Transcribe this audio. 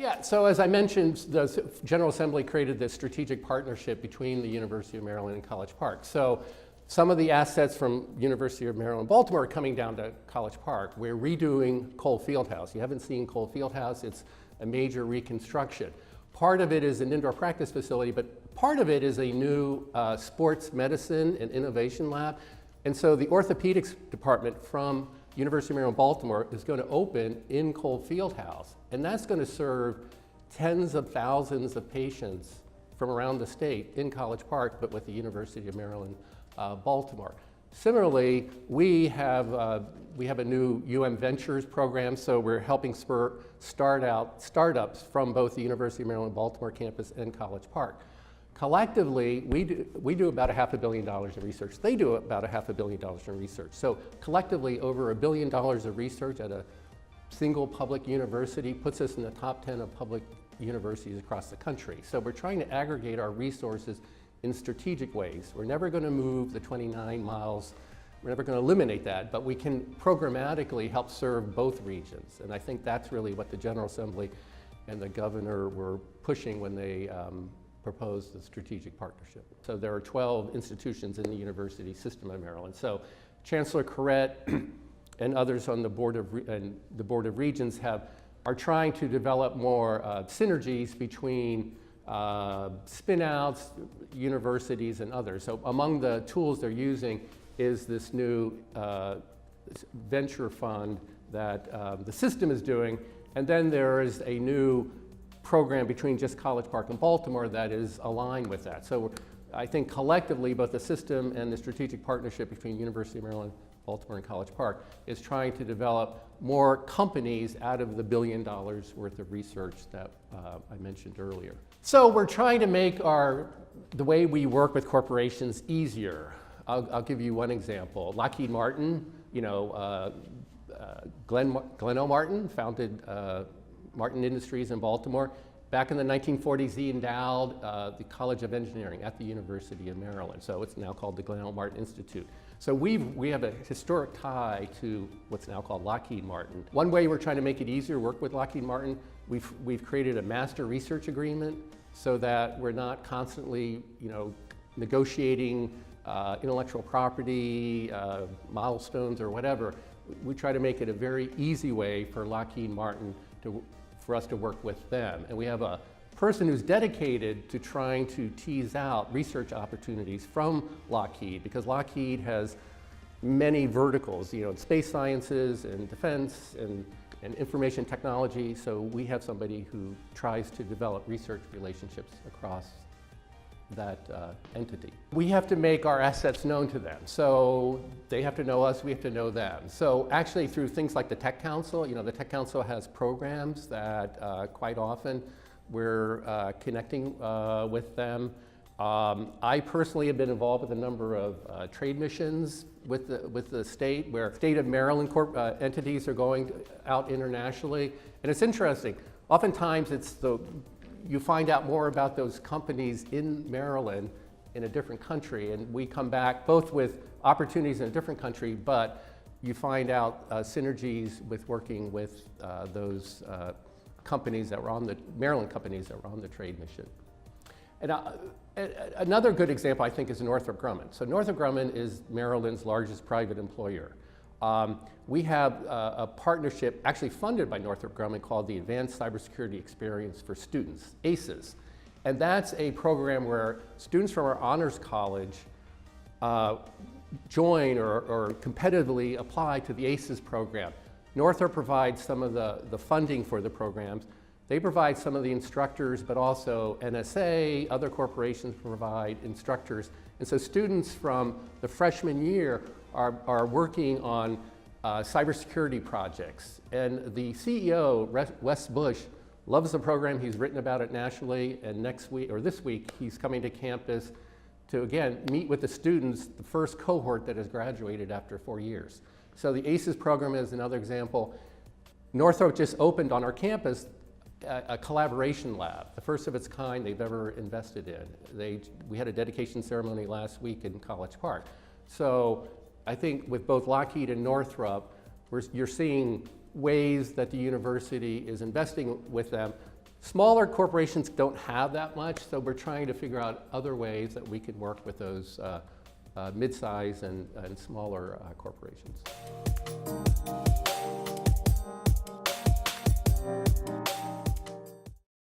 Yeah, so as I mentioned, the General Assembly created this strategic partnership between the University of Maryland and College Park. So some of the assets from University of Maryland Baltimore are coming down to College Park. We're redoing Cole Fieldhouse. You haven't seen Cole Fieldhouse, it's a major reconstruction. Part of it is an indoor practice facility, but part of it is a new sports medicine and innovation lab. And so the orthopedics department from University of Maryland Baltimore is going to open in Cole Fieldhouse. And that's going to serve tens of thousands of patients from around the state in College Park, but with the University of Maryland Baltimore. Similarly, we have a new UM Ventures program, so we're helping spur startups from both the University of Maryland Baltimore campus and College Park. Collectively, we do about $500 million in research. They do about $500 million in research. So collectively, over $1 billion of research at a single public university puts us in the top 10 of public universities across the country. So we're trying to aggregate our resources in strategic ways. We're never going to move the 29 miles. We're never going to eliminate that, but we can programmatically help serve both regions. And I think that's really what the General Assembly and the governor were pushing when they proposed the strategic partnership. So there are 12 institutions in the university system of Maryland. So Chancellor Corrett and others on the Board of Regents are trying to develop more synergies between spin-outs, universities, and others. So among the tools they're using is this new venture fund that the system is doing, and then there is a new program between just College Park and Baltimore that is aligned with that. So I think collectively, both the system and the strategic partnership between University of Maryland, Baltimore, and College Park is trying to develop more companies out of the $1 billion worth of research that I mentioned earlier. So we're trying to make the way we work with corporations easier. I'll give you one example. Lockheed Martin, Glenn Martin founded Martin Industries in Baltimore. Back in the 1940s, he endowed the College of Engineering at the University of Maryland. So it's now called the Glenn Martin Institute. So we have a historic tie to what's now called Lockheed Martin. One way we're trying to make it easier to work with Lockheed Martin, we've created a master research agreement so that we're not constantly, negotiating intellectual property, milestones or whatever. We try to make it a very easy way for Lockheed Martin for us to work with them. And we have a person who's dedicated to trying to tease out research opportunities from Lockheed, because Lockheed has many verticals, space sciences and defense and information technology. So we have somebody who tries to develop research relationships across that entity. We have to make our assets known to them. So they have to know us, we have to know them. So actually through things like the Tech Council, the Tech Council has programs that quite often we're connecting with them. I personally have been involved with a number of trade missions with the state, where state of Maryland entities are going out internationally. And it's interesting, oftentimes you find out more about those companies in Maryland in a different country, and we come back both with opportunities in a different country, but you find out synergies with working with those companies that were on the Maryland companies that were on the trade mission. And another good example, I think, is Northrop Grumman. So Northrop Grumman is Maryland's largest private employer. We have a partnership actually funded by Northrop Grumman called the Advanced Cybersecurity Experience for Students, ACES. And that's a program where students from our honors college join or competitively apply to the ACES program. Northrop provides some of the funding for the programs. They provide some of the instructors, but also NSA, other corporations provide instructors. And so students from the freshman year are working on cybersecurity projects. And the CEO, Wes Bush, loves the program. He's written about it nationally. And next week, or this week, he's coming to campus to, again, meet with the students, the first cohort that has graduated after 4 years. So the ACES program is another example. Northrop just opened on our campus a collaboration lab, the first of its kind they've ever invested in. We had a dedication ceremony last week in College Park. So I think with both Lockheed and Northrop, you're seeing ways that the university is investing with them. Smaller corporations don't have that much, so we're trying to figure out other ways that we can work with those mid-size and smaller corporations.